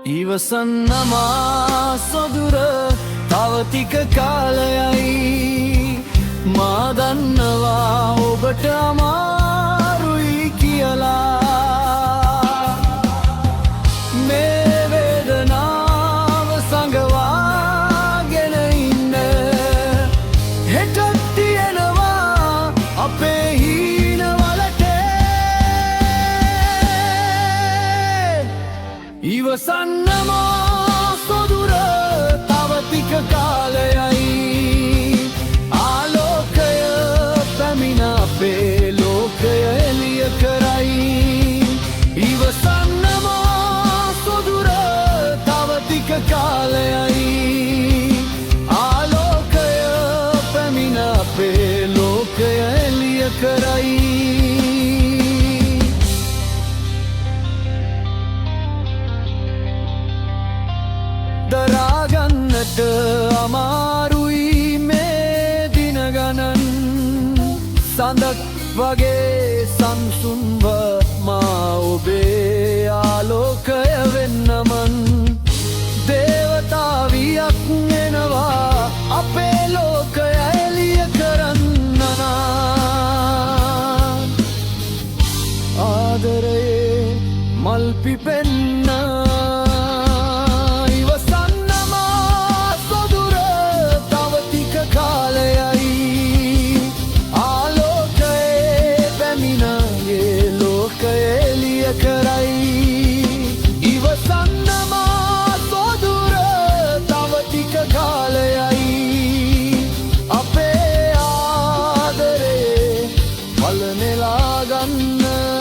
ඉවසන්නමා සොදුර තව ටික කාලයයි මා දන්නවා ඔබට අමාරුයි කියලා මේ වේදනාව සඟවාගෙන ඉන්න හෙටත් තියෙනවා අපේ හීනවලට ඉවසන්නමා සොදුර තව ටික කාලයයි ආලෝකය පැමිණ අපේ ලෝකය එළිය කරයි ඉවසන්නමා සොදුර තව ටික කාලයයි ආලෝකය පැමිණ අපේ ලෝකය එළිය කරයි දරාගන්නට අමාරුයි මේ දින ගණන් සඳක් වගේ සංසුන්ව මා ඔබේ ආලෝකය වෙන්නමන් දේවතාවියක් එනවා අපේ ලෝකය එළිය කරන්නනා ආදරයේ මල් පිපෙන්න කරයි ඉවසන්නමා සොදුර තව ටික කාලයයි අපේ ආදරේ පල නෙලා ගන්න